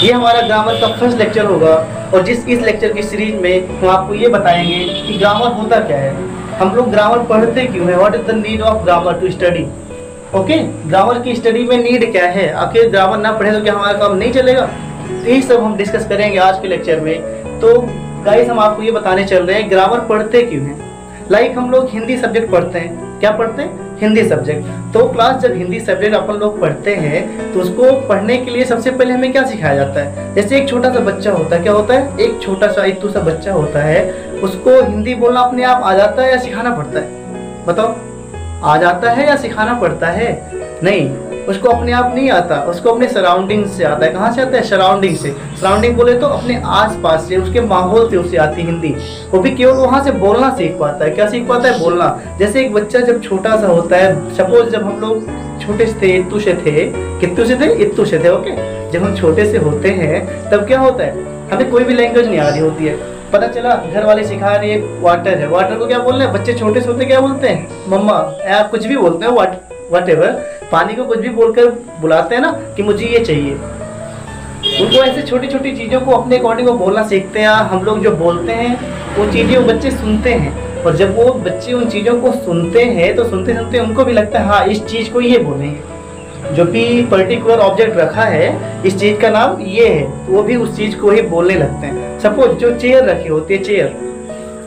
ये हमारा ग्रामर का फर्स्ट लेक्चर होगा और इस लेक्चर की सीरीज में हम आपको ये बताएंगे कि ग्रामर होता क्या है, हम लोग ग्रामर पढ़ते क्यों है, what is the need of grammar to study. Okay, grammar की स्टडी में नीड क्या है, आखिर ग्रामर ना पढ़े तो क्या हमारा काम नहीं चलेगा। तो यही सब हम डिस्कस करेंगे आज के लेक्चर में। तो गाइस हम आपको ये बताने चल रहे हैं ग्रामर पढ़ते क्यों हैं। लाइक हम लोग हिंदी सब्जेक्ट पढ़ते हैं, क्या पढ़ते हैं, हिंदी सब्जेक्ट। तो क्लास जब हिंदी सब्जेक्ट अपन लोग पढ़ते हैं तो उसको पढ़ने के लिए सबसे पहले हमें क्या सिखाया जाता है। जैसे एक छोटा सा बच्चा होता है, क्या होता है, एक छोटा सा इतू सा बच्चा होता है, उसको हिंदी बोलना अपने आप आ जाता है या सिखाना पड़ता है, बताओ, आ जाता है या सिखाना पड़ता है। नहीं, उसको अपने आप नहीं आता, उसको अपने सराउंडिंग से आता है। कहाँ से आता है, सराउंडिंग से। सराउंडिंग बोले तो अपने आसपास से, उसके माहौल से उसे आती हिंदी। वो भी केवल वहाँ से बोलना सीख पाता है। क्या सीख पाता है, बोलना। जैसे एक बच्चा जब छोटा सा होता है, सपोज जब हम लोग छोटे से थे, इत्तू से थे, कित्तू से थे, इत्तू से थे, ओके, जब हम छोटे से होते हैं तब क्या होता है, हमें कोई भी लैंग्वेज नहीं आ रही होती है। पता चला घर वाले सिखा रहे हैं वाटर है, वाटर को क्या बोलना है, बच्चे छोटे से होते क्या बोलते हैं, मम्मा, या कुछ भी बोलते हैं, वट एवर, पानी को कुछ भी बोलकर बुलाते हैं ना कि मुझे ये चाहिए। उनको ऐसे छोटी छोटी चीज़ों को अपने अकॉर्डिंग को बोलना सीखते हैं। हम लोग जो बोलते हैं वो चीज़ें वो बच्चे सुनते हैं, और जब वो बच्चे उन चीज़ों को सुनते हैं तो सुनते सुनते उनको भी लगता है हाँ इस चीज़ को ये बोलेंगे, जो भी पर्टिकुलर ऑब्जेक्ट रखा है इस चीज़ का नाम ये है, तो वो भी उस चीज़ को ही बोलने लगते हैं। सपोज जो चेयर रखी होती है, चेयर,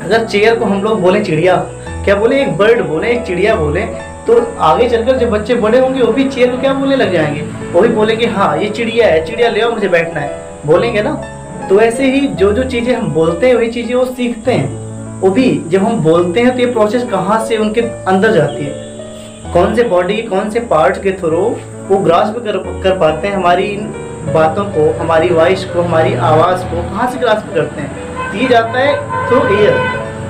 अगर चेयर को हम लोग बोले चिड़िया, क्या बोले, एक बर्ड बोले, एक चिड़िया बोले, तो आगे चलकर जब बच्चे बड़े होंगे वो भी चेयर को क्या बोलने लग जाएंगे, वो भी बोलेंगे हाँ ये चिड़िया है, चिड़िया ले आओ मुझे बैठना है, बोलेंगे ना। तो ऐसे ही जो जो चीज़ें हम बोलते हैं वही चीज़ें वो सीखते हैं। वो भी जब हम बोलते हैं तो ये प्रोसेस कहाँ से उनके अंदर जाती है, कौन से बॉडी के कौन से पार्ट के थ्रू वो ग्रास्प कर पाते हैं हमारी इन बातों को, हमारी वॉइस को, हमारी आवाज़ को, कहाँ से ग्रास्प करते हैं। तो ये जाता है थ्रू ईयर,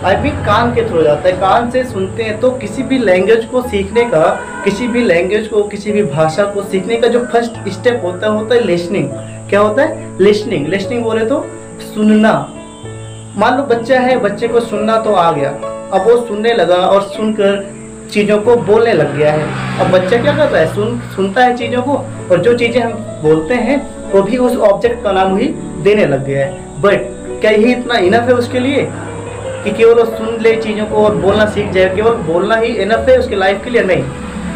आई मीन कान के थ्रू जाता है, कान से सुनते हैं। तो किसी भी लैंग्वेज को सीखने का, किसी भी लैंग्वेज को, किसी भी भाषा को सीखने का जो फर्स्ट स्टेप होता है लिसनिंग। क्या होता है, लिसनिंग। लिसनिंग बोले तो सुनना। मान लो बच्चा है, बच्चे को सुनना तो आ गया, अब वो सुनने लगा और सुनकर चीज़ों को बोलने लग गया है। अब बच्चा क्या करता है, सुनता है चीज़ों को, और जो चीज़ें हम बोलते हैं वो भी उस ऑब्जेक्ट का नाम ही देने लग गया है। बट क्या यही इतना इनफ है उसके लिए कि केवल वो सुन ले चीज़ों को और बोलना सीख जाए, केवल बोलना ही इनफ है उसके लाइफ के लिए? नहीं,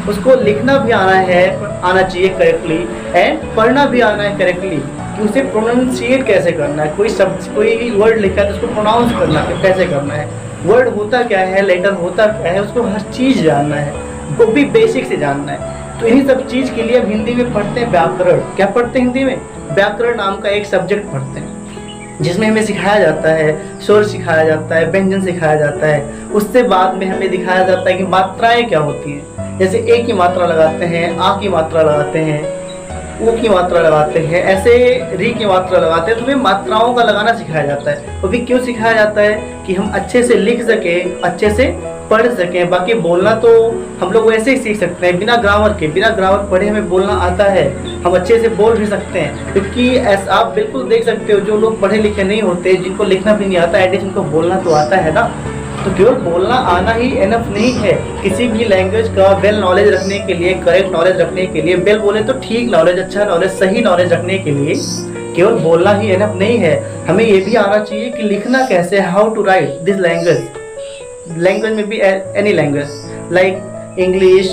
उसको लिखना भी आना चाहिए करेक्टली, एंड पढ़ना भी आना है करेक्टली, कि उसे प्रोनाउंसिएट कैसे करना है। कोई शब्द, कोई वर्ड लिखा है तो उसको प्रोनाउंस करना कैसे करना है, वर्ड होता क्या है, लेटर होता क्या है, उसको हर चीज़ जानना है, वो भी बेसिक से जानना है। तो इन्हीं सब चीज़ के लिए अब हिंदी में पढ़ते हैं व्याकरण। क्या पढ़ते हैं हिंदी में, व्याकरण नाम का एक सब्जेक्ट पढ़ते हैं, जिसमें हमें सिखाया जाता है, स्वर सिखाया जाता है, व्यंजन सिखाया जाता है। उससे बाद में हमें दिखाया जाता है कि मात्राएं क्या होती हैं। जैसे ए की मात्रा लगाते हैं, आ की मात्रा लगाते हैं, ऊ की मात्रा लगाते हैं, ऐसे री की मात्रा लगाते हैं। तो हमें मात्राओं का लगाना सिखाया जाता है। वो भी क्यों सिखाया जाता है, कि हम अच्छे से लिख सकें, अच्छे से पढ़ सकें। बाकी बोलना तो हम लोग वैसे ही सीख सकते हैं बिना ग्रामर के, बिना ग्रामर पढ़े हमें बोलना आता है, हम अच्छे से बोल भी सकते हैं। क्योंकि ऐसा आप बिल्कुल देख सकते हो, जो लोग पढ़े लिखे नहीं होते, जिनको लिखना भी नहीं आता, एटलीस्ट उनको बोलना तो आता है ना। तो केवल बोलना आना ही इनफ नहीं है किसी भी लैंग्वेज का वेल नॉलेज रखने के लिए, करेक्ट नॉलेज रखने के लिए। वेल बोले तो ठीक नॉलेज, अच्छा नॉलेज, सही नॉलेज रखने के लिए केवल बोलना ही इनफ नहीं है, हमें ये भी आना चाहिए कि लिखना कैसे, how to write this language. Language में भी any language, like English,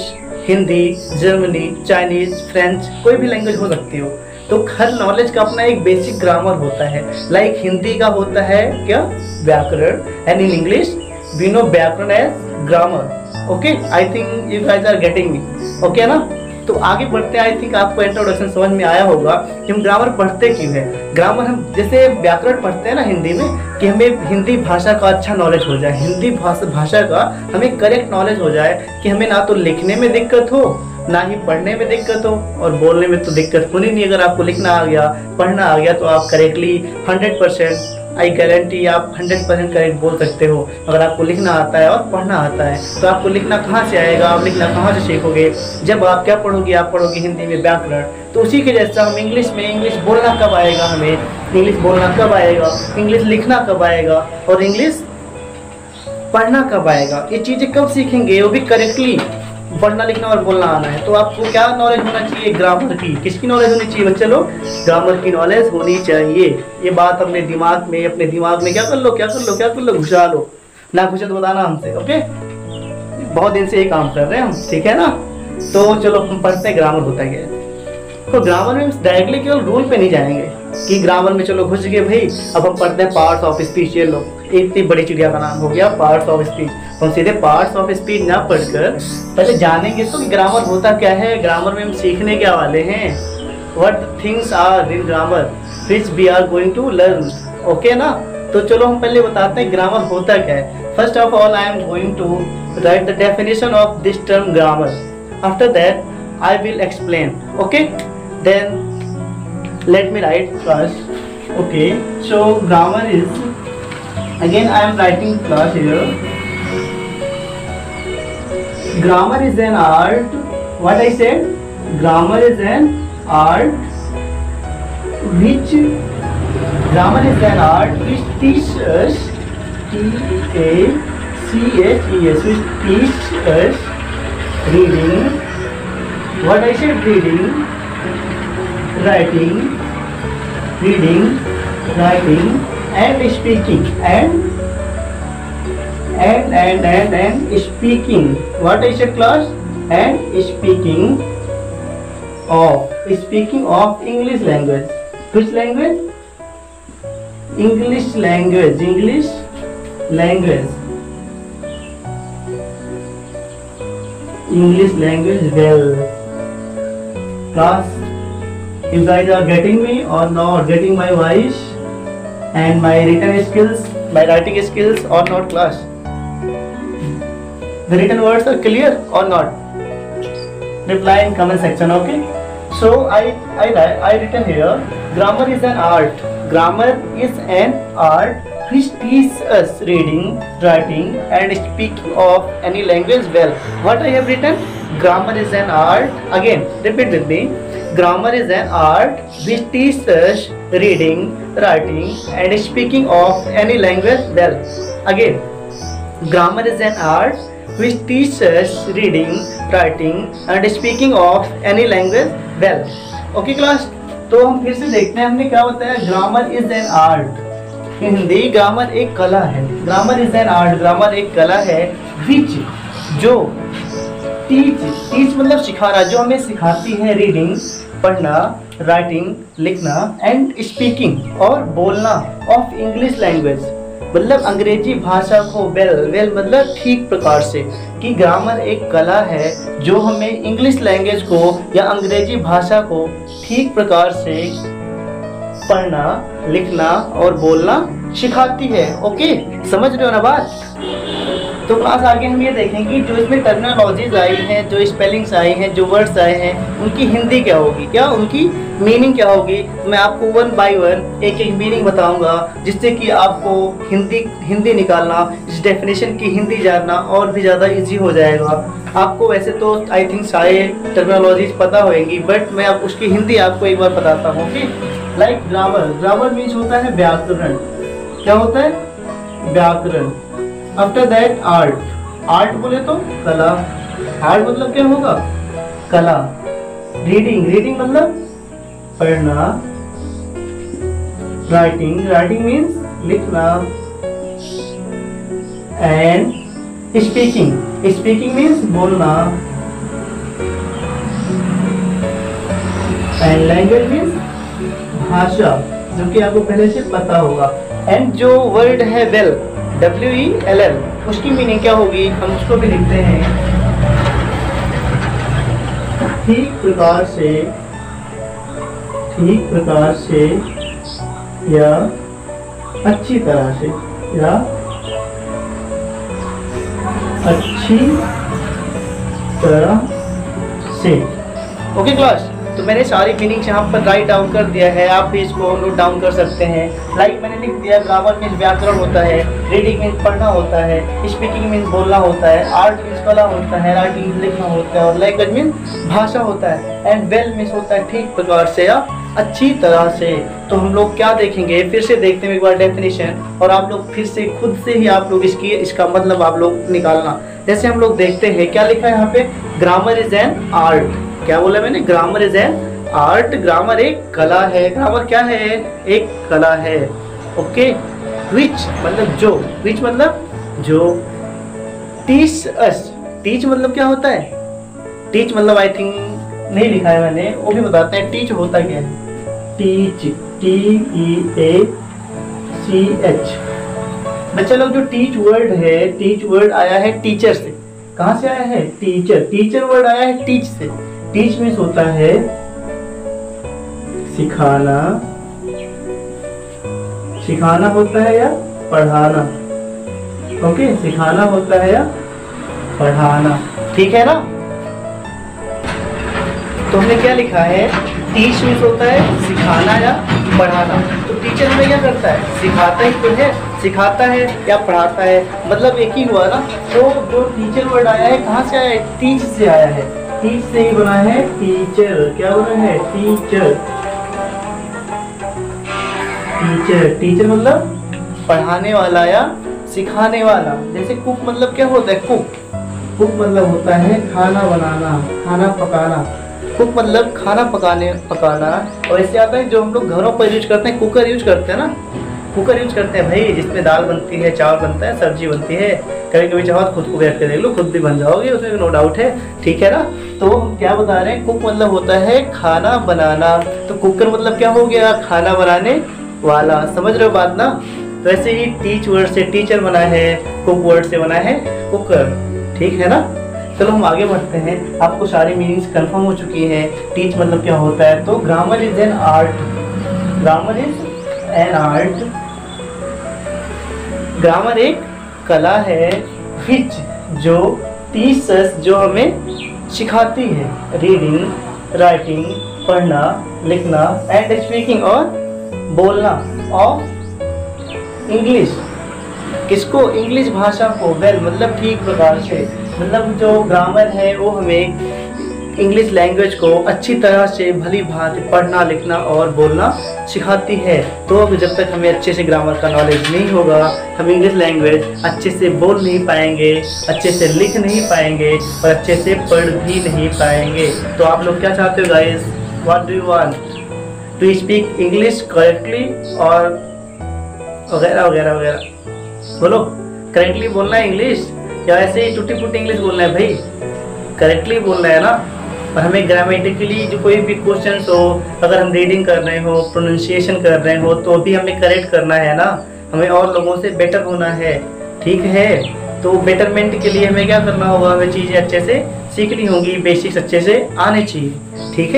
Hindi, Germany, Chinese, French, कोई भी लैंग्वेज हो सकती हो। तो हर नॉलेज का अपना एक बेसिक ग्रामर होता है। लाइक हिंदी का होता है क्या, व्याकरण, and in English we know व्याकरण as grammar. Okay, I think you guys are getting me, okay ना। तो आगे बढ़ते हैं। आई थिंक आपको इंट्रोडक्शन समझ में आया होगा कि हम ग्रामर पढ़ते क्यों है। ग्रामर हम जैसे व्याकरण पढ़ते हैं ना हिंदी में, कि हमें हिंदी भाषा का अच्छा नॉलेज हो जाए, हिंदी भाषा का हमें करेक्ट नॉलेज हो जाए, कि हमें ना तो लिखने में दिक्कत हो, ना ही पढ़ने में दिक्कत हो, और बोलने में तो दिक्कत होनी नहीं। अगर आपको लिखना आ गया, पढ़ना आ गया, तो आप करेक्टली 100%, आई गारंटी आप 100% करेक्ट बोल सकते हो। अगर आपको लिखना आता है और पढ़ना आता है, तो आपको लिखना कहाँ से आएगा, आप लिखना कहाँ से सीखोगे, जब आप क्या पढ़ोगे, आप पढ़ोगे हिंदी में व्याकरण। तो उसी के जैसा हम इंग्लिश में, इंग्लिश बोलना कब आएगा हमें, इंग्लिश बोलना कब आएगा, इंग्लिश लिखना कब आएगा, और इंग्लिश पढ़ना कब आएगा, ये चीज़ें कब सीखेंगे, वो भी करेक्टली। पढ़ना लिखना और बोलना आना है, तो आपको क्या नॉलेज होना चाहिए? ग्रामर की। किसकी नॉलेज होनी चाहिए बच्चे लोग? ग्रामर की नॉलेज होनी चाहिए। ये बात अपने दिमाग में क्या कर लो घुसा लो, ना घुसे तो बताना हमसे, ओके? बहुत दिन से ये काम कर रहे हैं हम, ठीक है ना? तो चलो हम पढ़ते हैं ग्रामर होता क्या है। तो ग्रामर में डायरेक्टली केवल रूल पे नहीं जाएंगे कि ग्रामर में चलो घुस गए भाई, अब हम पढ़ते हैं पार्ट्स ऑफ स्पीच। ये लो, इतनी बड़ी चिड़िया का नाम हो गया पार्ट्स ऑफ स्पीच। हम सीधे पार्ट्स ऑफ स्पीच ना पढ़कर पहले जानेंगे तो कि ग्रामर होता क्या है। ग्रामर में हम सीखने क्या वाले हैं, what things are in grammar which we are going to learn, okay ना? तो चलो हम पहले बताते हैं ग्रामर होता क्या है। First of all I am going to write the definition of this term grammar, after that I will explain, okay? Then let me write first. Okay, so grammar is, again I am writing class here. Grammar is an art. What I said? Grammar is an art which teaches us, T-A-C-H-E-S, which teaches us reading. What I said? Reading, writing and speaking and speaking. What I said class? And speaking of English language. Which language? English language. Well, class, you guys are getting me or not? Getting my voice and my written skills, my writing skills or not, class? The written words are clear or not? Reply in comment section, okay? So I written here, grammar is an art. Grammar is an art which teaches us reading, writing and speaking of any language well. What I have written? Grammar is an art. Again, repeat with me. Grammar is an art which teaches us reading, writing and speaking of any language well. Again, grammar is an art which teaches us reading, writing and speaking of any language well. Okay class, तो हम फिर से देखते हैं हमने क्या बताया। Grammar is an art, Hindi grammar एक कला है। Grammar is an art, grammar एक कला है विच, जो टीच मतलब सिखाना, जो हमें सिखाती है रीडिंग पढ़ना, राइटिंग लिखना एंड स्पीकिंग और बोलना ऑफ इंग्लिश लैंग्वेज, मतलब अंग्रेजी भाषा को वेल मतलब ठीक प्रकार से। कि ग्रामर एक कला है जो हमें इंग्लिश लैंग्वेज को या अंग्रेजी भाषा को ठीक प्रकार से पढ़ना, लिखना और बोलना सिखाती है। ओके, समझ रहे हो ना बात? तो क्लास आगे हम ये देखेंगे जो इसमें टर्मिनोलॉजीज आई हैं, जो स्पेलिंग्स आई हैं, जो वर्ड्स आए हैं, उनकी हिंदी क्या होगी, क्या उनकी मीनिंग क्या होगी। मैं आपको वन बाय वन एक एक मीनिंग बताऊंगा, जिससे कि आपको हिंदी निकालना, इस डेफिनेशन की हिंदी जानना और भी ज़्यादा इजी हो जाएगा। आपको वैसे तो आई थिंक सारे टर्मिनोलॉजीज पता होंगी, बट मैं आप उसकी हिंदी आपको एक बार बताता हूँ। ओके, लाइक ग्रामर मीन्स होता है व्याकरण। क्या होता है? व्याकरण। आफ्टर दैट आर्ट बोले तो कला। आर्ट मतलब क्या होगा? कला। रीडिंग मतलब पढ़ना। राइटिंग मीन्स लिखना। एंड स्पीकिंग मीन्स बोलना। एंड लैंग्वेज मीन्स भाषा, जो कि आपको पहले से पता होगा। एंड जो वर्ड है वेल, WELL, उसकी मीनिंग क्या होगी, हम उसको भी लिखते हैं। ठीक प्रकार से या अच्छी तरह से या अच्छी तरह से। ओके क्लास, तो मैंने सारी मीनिंग्स यहाँ पर राइट डाउन कर दिया है, आप भी इसको नोट डाउन कर सकते हैं। लाइक मैंने लिख दिया, ग्रामर मीन्स व्याकरण होता है, रीडिंग मीन्स पढ़ना होता है, स्पीकिंग मीन्स बोलना होता है, आर्ट मीन्स कला होता है, राइटिंग लिखना होता है और लैंग्वेज मीन्स भाषा होता है। एंड वेल मीन्स होता है ठीक प्रकार से या अच्छी तरह से। तो हम लोग क्या देखेंगे, फिर से देखते हैं एक बार डेफिनेशन, और आप लोग फिर से खुद से ही आप लोग इसका मतलब आप लोग निकालना। जैसे हम लोग देखते हैं क्या लिखा है यहाँ पे, ग्रामर इज एन आर्ट। क्या बोला मैंने, grammar is an art. Grammar एक कला है। ग्रामर क्या है, एक कला है। ओके, विच मतलब जो, विच मतलब जो, टीच अस, टीच मतलब क्या होता है, टीच मतलब आई थिंक नहीं लिखा है मैंने, वो भी बताते हैं टीच होता क्या है। Teach, TEACH। बच्चा लोग जो टीच वर्ड है, टीच वर्ड आया है टीचर से। कहाँ से आया है, टीचर। टीचर वर्ड आया है टीच से। टीच मीन्स होता है सिखाना, सिखाना होता है या पढ़ाना। ओके, सिखाना होता है या पढ़ाना, ठीक है ना। तो हमने क्या लिखा है, टीच मीन्स होता है सिखाना या पढ़ाना। तो टीचर हमें क्या करता है, सिखाता ही तो है, सिखाता है या पढ़ाता है, मतलब एक ही हुआ ना। तो जो टीचर वर्ड आया है कहाँ से आया है, टीच से आया है। टीच से ही बना है टीचर। क्या बना है, टीचर। टीचर, टीचर मतलब पढ़ाने वाला या सिखाने वाला। जैसे कुक मतलब क्या होता है, कुक, कुक मतलब होता है खाना बनाना, खाना पकाना। कुक मतलब खाना पकाना। और ऐसे आता है जो हम लोग घरों पर यूज करते हैं, कुकर यूज करते हैं ना, कुकर यूज करते हैं भाई, जिसमें दाल बनती है, चावल बनता है, सब्जी बनती है। कभी कभी चाहो खुद को बैठ के देख लो, खुद भी बन जाओगे, उसमें नो डाउट है, ठीक है ना। तो हम क्या बता रहे हैं, कुक मतलब होता है खाना बनाना। तो कुकर मतलब क्या हो गया, खाना बनाने वाला। समझ रहे हो बात ना। तो ऐसे ही टीच वर्ड से टीचर बना है, कुक वर्ड से बना है कुकर, ठीक है ना। चलो हम आगे बढ़ते हैं। आपको सारी मीनिंग्स कंफर्म हो चुकी है। टीच मतलब क्या होता है, तो grammar is an art. Grammar is an art. Grammar एक कला है, विच जो, टीचर्स जो हमें सिखाती है, रीडिंग, राइटिंग, पढ़ना, लिखना, एंड स्पीकिंग और बोलना ऑफ इंग्लिश। किसको, इंग्लिश भाषा को, वेल मतलब ठीक प्रकार से। मतलब जो ग्रामर है वो हमें इंग्लिश लैंग्वेज को अच्छी तरह से भली भांति पढ़ना, लिखना और बोलना सिखाती है। तो अब जब तक हमें अच्छे से ग्रामर का नॉलेज नहीं होगा, हम इंग्लिश लैंग्वेज अच्छे से बोल नहीं पाएंगे, अच्छे से लिख नहीं पाएंगे और अच्छे से पढ़ भी नहीं पाएंगे। तो आप लोग क्या चाहते हो guys, what do you want, to speak English correctly और वगैरह वगैरह वगैरह। बोलो, करेक्टली बोलना है इंग्लिश या ऐसे ही टूटी फूटी इंग्लिश बोलना है भाई, करेक्टली बोलना है ना। और हमें ग्रामेटिकली जो कोई भी क्वेश्चन हो, अगर हम रीडिंग कर रहे हो, प्रोनाउंसिएशन कर रहे हो, तो भी हमें करेक्ट करना है ना। हमें और लोगों से बेटर होना है, ठीक है। तो बेटरमेंट के लिए हमें क्या करना होगा, हमें चीज़ें अच्छे से सीखनी होंगी, बेसिक्स अच्छे से आने चाहिए, ठीक है।